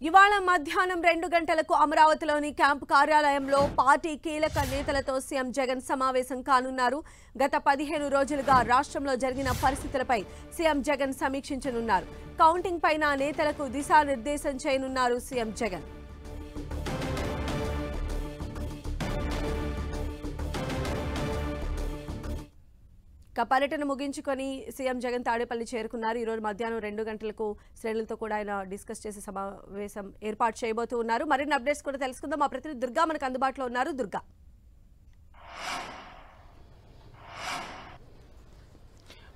ఇవాళ మధ్యాహ్నం 2 గంటలకు అమరావతిలోని క్యాంపు కార్యాలయంలో పార్టీ కీలక నేతలతో సీఎం జగన్ సమావేశం కానున్నారు. గత 15 రోజులుగా రాష్ట్రంలో జరిగిన పరిస్థితులపై సీఎం జగన్ సమీక్షించనున్నారు. కౌంటింగ్ పైన నేతలకు దిశానిర్దేశం చేయనున్నారు సీఎం జగన్. పర్యటన ముగించుకొని సీఎం జగన్ తాడేపల్లి చేరుకున్నారు. ఈ రోజు మధ్యాహ్నం 2 గంటలకు శ్రేణులతో కూడా ఆయన డిస్కస్ చేసే సమావేశం ఏర్పాటు చేయబోతున్నారు. మరిన్ని అప్డేట్స్ కూడా తెలుసుకుందాం. మా ప్రతినిధి దుర్గా మనకు అందుబాటులో ఉన్నారు. దుర్గా,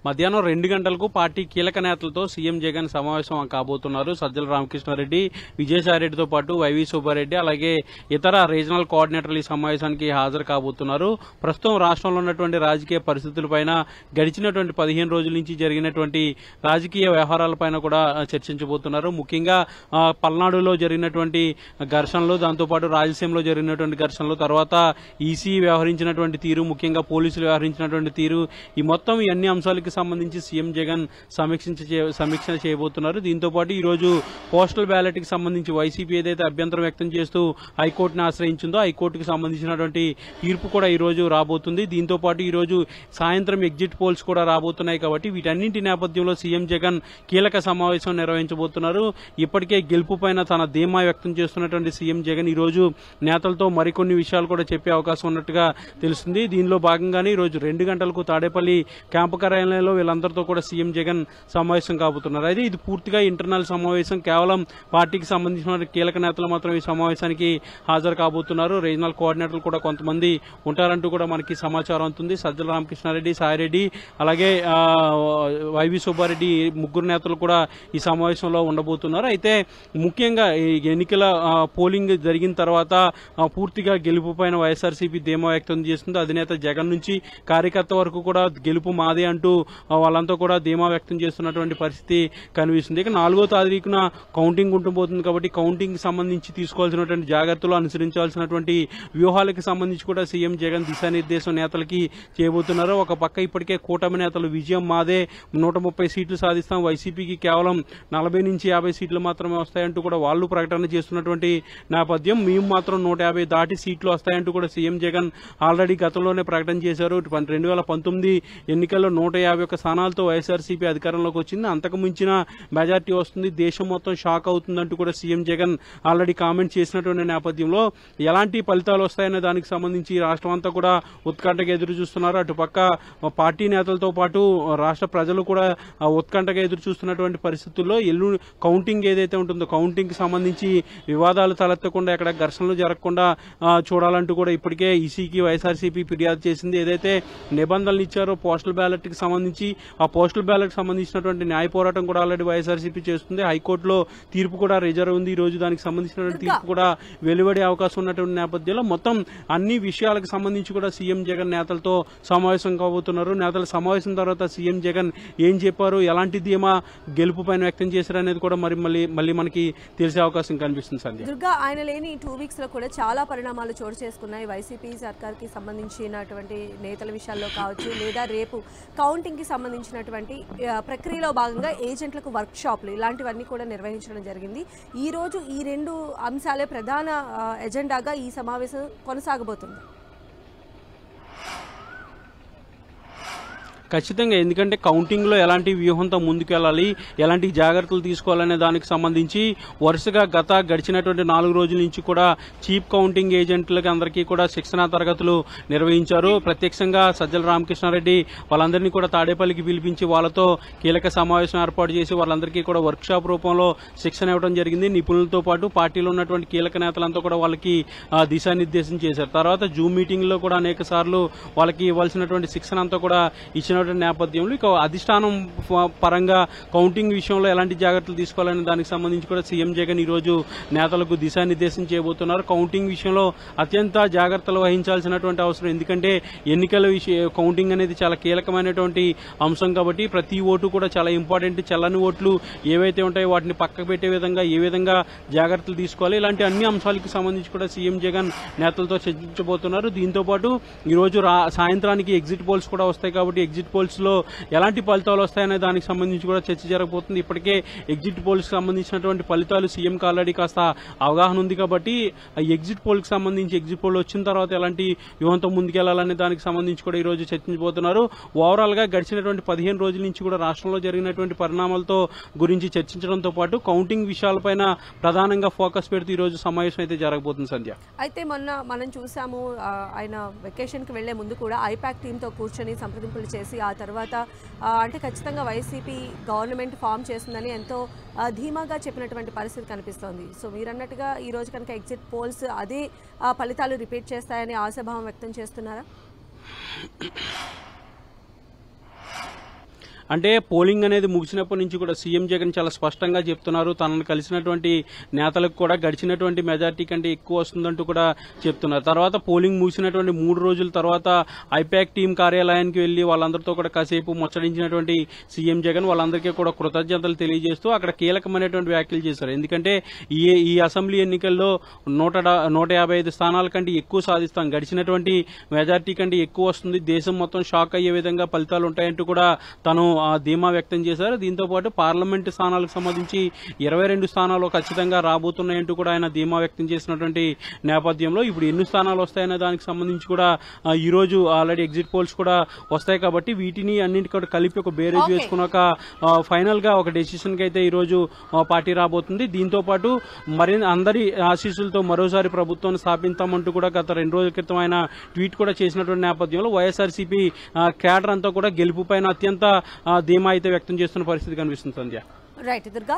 మధ్యాహ్నం 2 గంటలకు పార్టీ కీలక నేతలతో సీఎం జగన్ సమావేశం కాబోతున్నారు. సజ్జల రామకృష్ణారెడ్డి, విజయసాయిరెడ్డితో పాటు వైవి సుబ్బారెడ్డి, అలాగే ఇతర రీజనల్ కోఆర్డినేటర్లు ఈ సమావేశానికి హాజరు కాబోతున్నారు. ప్రస్తుతం రాష్ట్రంలో ఉన్నటువంటి రాజకీయ పరిస్థితులపైన, గడిచినటువంటి 15 రోజుల నుంచి జరిగినటువంటి రాజకీయ వ్యవహారాలపైన కూడా చర్చించబోతున్నారు. ముఖ్యంగా పల్నాడులో జరిగినటువంటి ఘర్షణలు, దాంతోపాటు రాయలసీమలో జరిగినటువంటి ఘర్షణలు, తర్వాత ఈసీ వ్యవహరించినటువంటి తీరు, ముఖ్యంగా పోలీసులు వ్యవహరించినటువంటి తీరు, ఈ మొత్తం ఈ అన్ని అంశాలకి సంబంధించి సీఎం జగన్ సమీక్ష చేయబోతున్నారు. దీంతో పాటు ఈ రోజు పోస్టల్ బ్యాలెట్ కి సంబంధించి వైసీపీ ఏదైతే అభ్యంతరం వ్యక్తం చేస్తూ హైకోర్టును ఆశ్రయించిందో హైకోర్టుకు సంబంధించినటువంటి తీర్పు కూడా ఈ రోజు రాబోతుంది. దీంతో పాటు ఈ రోజు సాయంత్రం ఎగ్జిట్ పోల్స్ కూడా రాబోతున్నాయి. కాబట్టి వీటన్నింటి నేపథ్యంలో సీఎం జగన్ కీలక సమావేశం నిర్వహించబోతున్నారు. ఇప్పటికే గెలుపు పైన తన ధీమా వ్యక్తం చేస్తున్నటువంటి సీఎం జగన్ ఈ రోజు నేతలతో మరికొన్ని విషయాలు కూడా చెప్పే అవకాశం ఉన్నట్టుగా తెలుస్తుంది. దీనిలో భాగంగానే ఈ రోజు 2 గంటలకు తాడేపల్లి క్యాంపు కార్యాలయంలో వీళ్ళందరితో కూడా సీఎం జగన్ సమావేశం కాబోతున్నారు. అయితే ఇది పూర్తిగా ఇంటర్నల్ సమావేశం, కేవలం పార్టీకి సంబంధించిన కీలక నేతలు మాత్రం ఈ సమావేశానికి హాజరు కాబోతున్నారు. రీజనల్ కోఆర్డినేటర్లు కూడా కొంతమంది ఉంటారంటూ కూడా మనకి సమాచారం అందుతుంది. సజ్జల రామకృష్ణారెడ్డి, సాయిరెడ్డి, అలాగే వైవి సుబ్బారెడ్డి, ముగ్గురు నేతలు కూడా ఈ సమావేశంలో ఉండబోతున్నారు. అయితే ముఖ్యంగా ఈ ఎన్నికల పోలింగ్ జరిగిన తర్వాత పూర్తిగా గెలుపు పైన వైఎస్ఆర్సీపీ ధీమా వ్యక్తం చేస్తుంది. అధినేత జగన్ నుంచి కార్యకర్త వరకు కూడా గెలుపు మాదే అంటూ వాళ్ళంతా కూడా ధీమా వ్యక్తం చేస్తున్నటువంటి పరిస్థితి కనిపిస్తుంది. ఇక 4వ తారీఖున కౌంటింగ్ ఉంటబోతుంది. కాబట్టి కౌంటింగ్ సంబంధించి తీసుకోవాల్సినటువంటి జాగ్రత్తలు, అనుసరించాల్సినటువంటి వ్యూహాలకు సంబంధించి కూడా సీఎం జగన్ దిశానిర్దేశం నేతలకి చేయబోతున్నారు. ఒక పక్క ఇప్పటికే కూటమి నేతలు విజయం మాదే, 130 సీట్లు సాధిస్తాం, వైసీపీకి కేవలం 40 నుంచి 50 సీట్లు మాత్రమే వస్తాయంటూ కూడా వాళ్ళు ప్రకటన చేస్తున్నటువంటి నేపథ్యం. మేము మాత్రం 150 దాటి సీట్లు వస్తాయంటూ కూడా సీఎం జగన్ ఆల్రెడీ గతంలోనే ప్రకటన చేశారు. 2019 ఎన్నికల్లో 151 స్థానాలతో వైఎస్ఆర్సీపీ అధికారంలోకి వచ్చింది. అంతకు మించిన మెజార్టీ వస్తుంది, దేశం మొత్తం షాక్ అవుతుందంటూ కూడా సీఎం జగన్ ఆల్రెడీ కామెంట్ చేసినటువంటి నేపథ్యంలో ఎలాంటి ఫలితాలు వస్తాయనే దానికి సంబంధించి రాష్ట్రం అంతా కూడా ఉత్కంఠగా ఎదురు చూస్తున్నారు. అటుపక్క పార్టీ నేతలతో పాటు రాష్ట్ర ప్రజలు కూడా ఉత్కంఠగా ఎదురు చూస్తున్నటువంటి పరిస్థితుల్లో కౌంటింగ్ ఏదైతే ఉంటుందో కౌంటింగ్ కి సంబంధించి వివాదాలు తలెత్తకుండా, ఎక్కడ ఘర్షణలు జరగకుండా చూడాలంటూ కూడా ఇప్పటికే ఈసీకి వైఎస్ఆర్సీపీ ఫిర్యాదు చేసింది. ఏదైతే నిబంధనలు ఇచ్చారో పోస్టల్ బ్యాలెట్ కి సంబంధించి, ఆ పోస్టల్ బ్యాలెట్ సంబంధించినటువంటి న్యాయ పోరాటం కూడా ఆల్రెడీ వైఎస్ఆర్సీపీ చేస్తుంది. హైకోర్టులో తీర్పు కూడా రిజర్వ్ ఉంది. ఈ రోజు దానికి సంబంధించినటువంటి తీర్పు కూడా వెలువడే అవకాశం ఉన్నటువంటి నేపథ్యంలో మొత్తం అన్ని విషయాలకు సంబంధించి కూడా సీఎం జగన్ నేతలతో సమావేశం కాబోతున్నారు. నేతల సమావేశం తర్వాత సీఎం జగన్ ఏం చెప్పారు, ఎలాంటి ధీమా గెలుపు పైన వ్యక్తం చేశారు అనేది కూడా మళ్ళీ మనకి తెలిసే అవకాశం కనిపిస్తుంది. సంధ్య, దుర్గా, ఆయన లేని 2 వీక్స్ లో కూడా చాలా పరిణామాలు చోటు చేసుకున్నాయి. వైసీపీ సర్కార్ కి సంబంధించినటువంటి నేతల విషయాల్లో కావచ్చు, లేదా రేపు కౌంటింగ్ కి సంబంధించినటువంటి ప్రక్రియలో భాగంగా ఏజెంట్లకు వర్క్ షాప్లు ఇలాంటివన్నీ కూడా నిర్వహించడం జరిగింది. ఈ రోజు ఈ 2 అంశాలే ప్రధాన ఎజెండాగా ఈ సమావేశం కొనసాగబోతుంది. ఖచ్చితంగా, ఎందుకంటే కౌంటింగ్ లో ఎలాంటి వ్యూహంతో ముందుకెళ్లాలి, ఎలాంటి జాగ్రత్తలు తీసుకోవాలనే దానికి సంబంధించి వరుసగా గడిచినటువంటి 4 రోజుల నుంచి కూడా చీఫ్ కౌంటింగ్ ఏజెంట్లకి అందరికీ కూడా శిక్షణా తరగతులు నిర్వహించారు. ప్రత్యక్షంగా సజ్జల రామకృష్ణారెడ్డి వాళ్ళందరినీ కూడా తాడేపల్లికి పిలిపించి వాళ్ళతో కీలక సమావేశం ఏర్పాటు చేసి వాళ్ళందరికీ కూడా వర్క్ షాప్ రూపంలో శిక్షణ ఇవ్వడం జరిగింది. నిపుణులతో పాటు పార్టీలో ఉన్నటువంటి కీలక నేతలంతా కూడా వాళ్ళకి దిశానిర్దేశం చేశారు. తర్వాత జూమ్ మీటింగ్ లో కూడా అనేక సార్లు వాళ్ళకి ఇవ్వాల్సినటువంటి శిక్షణ అంతా కూడా ఇచ్చిన నేపథ్యంలో ఇక అధిష్టానం పరంగా కౌంటింగ్ విషయంలో ఎలాంటి జాగ్రత్తలు తీసుకోవాలనే దానికి సంబంధించి కూడా సీఎం జగన్ ఈ రోజు నేతలకు దిశానిర్దేశం చేయబోతున్నారు. కౌంటింగ్ విషయంలో అత్యంత జాగ్రత్తలు వహించాల్సినటువంటి అవసరం, ఎందుకంటే ఎన్నికల కౌంటింగ్ అనేది చాలా కీలకమైనటువంటి అంశం. కాబట్టి ప్రతి ఓటు కూడా చాలా ఇంపార్టెంట్. చెల్లని ఓట్లు ఏవైతే ఉంటాయో వాటిని పక్కకు పెట్టే విధంగా ఏ విధంగా జాగ్రత్తలు తీసుకోవాలి, ఇలాంటి అన్ని అంశాలకు సంబంధించి కూడా సీఎం జగన్ నేతలతో చర్చించబోతున్నారు. దీంతో పాటు ఈ రోజు సాయంత్రానికి ఎగ్జిట్ పోల్స్ కూడా వస్తాయి. కాబట్టి ఎగ్జిట్ ఎగ్జిట్ పోల్స్ లో ఎలాంటి ఫలితాలు వస్తాయనే దానికి సంబంధించి కూడా చర్చ జరగబోతుంది. ఇప్పటికే ఎగ్జిట్ పోల్స్ సంబంధించినటువంటి ఫలితాలు సీఎంకి ఆల్రెడీ కాస్త అవగాహన ఉంది కాబట్టి ఎగ్జిట్ పోల్ కి సంబంధించి ఎగ్జిట్ పోల్ వచ్చిన తర్వాత ఎలాంటి వ్యూహంతో ముందుకెళ్లాలనే దానికి సంబంధించి కూడా ఈ రోజు చర్చించబోతున్నారు. ఓవరాల్ గా గడిచినటువంటి 15 రోజుల నుంచి కూడా రాష్ట్రంలో జరిగినటువంటి పరిణామాలతో గురించి చర్చించడంతో పాటు కౌంటింగ్ విషయాలపైన ప్రధానంగా ఫోకస్ పెడుతూ ఈ రోజు సమావేశం అయితే జరగబోతుంది. సంధ్య, అయితే మొన్న మనం చూసాము ఆయన వెకేషన్ కి వెళ్లే ముందు కూడా ఐపాక్ టీమ్ తో కూర్చొని సంప్రదింపులు చేసి ఆ తర్వాత అంటే ఖచ్చితంగా వైసీపీ గవర్నమెంట్ ఫామ్ చేస్తుందని ఎంతో ధీమాగా చెప్పినటువంటి పరిస్థితి కనిపిస్తోంది. సో మీరన్నట్టుగా ఈ రోజు కనుక ఎగ్జిట్ పోల్స్ అదే ఫలితాలు రిపీట్ చేస్తాయని ఆశాభావం వ్యక్తం చేస్తున్నారా? అంటే పోలింగ్ అనేది ముగిసినప్పటి నుంచి కూడా సీఎం జగన్ చాలా స్పష్టంగా చెప్తున్నారు. తనను కలిసినటువంటి నేతలకు కూడా గడిచినటువంటి మెజార్టీ కంటే ఎక్కువ వస్తుందంటూ కూడా చెప్తున్నారు. తర్వాత పోలింగ్ ముగిసినటువంటి 3 రోజుల తర్వాత ఐపాక్ టీం కార్యాలయానికి వెళ్లి వాళ్ళందరితో కూడా కాసేపు ముచ్చడించినటువంటి సీఎం జగన్ వాళ్ళందరికీ కూడా కృతజ్ఞతలు తెలియజేస్తూ అక్కడ కీలకమైనటువంటి వ్యాఖ్యలు చేశారు. ఎందుకంటే ఈ అసెంబ్లీ ఎన్నికల్లో 155 స్థానాల కంటే ఎక్కువ సాధిస్తాం, గడిచినటువంటి మెజార్టీ కంటే ఎక్కువ వస్తుంది, దేశం మొత్తం షాక్ అయ్యే విధంగా ఫలితాలు ఉంటాయంటూ కూడా తను ధీమా వ్యక్తం చేశారు. దీంతో పాటు పార్లమెంటు స్థానాలకు సంబంధించి 22 స్థానాలు ఖచ్చితంగా రాబోతున్నాయంటూ కూడా ఆయన ధీమా వ్యక్తం చేసినటువంటి నేపథ్యంలో ఇప్పుడు ఎన్ని స్థానాలు వస్తాయనే దానికి సంబంధించి కూడా ఈ రోజు ఆల్రెడీ ఎగ్జిట్ పోల్స్ కూడా వస్తాయి కాబట్టి వీటిని అన్నింటి కూడా కలిపి ఒక బేరేజ్ వేసుకున్నాక ఫైనల్ గా ఒక డెసిషన్ కి అయితే ఈ రోజు పార్టీ రాబోతుంది. దీంతో పాటు అందరి ఆశీస్సులతో మరోసారి ప్రభుత్వాన్ని స్థాపిస్తామంటూ కూడా గత 2 రోజుల క్రితం ఆయన ట్వీట్ కూడా చేసినటువంటి నేపథ్యంలో వైఎస్ఆర్సీపీ క్యాడర్ అంతా కూడా గెలుపు పైన అత్యంత ధీమా అయితే వ్యక్తం చేస్తున్న పరిస్థితి కనిపిస్తుంది. సంధ్య, రైట్ దుర్గా.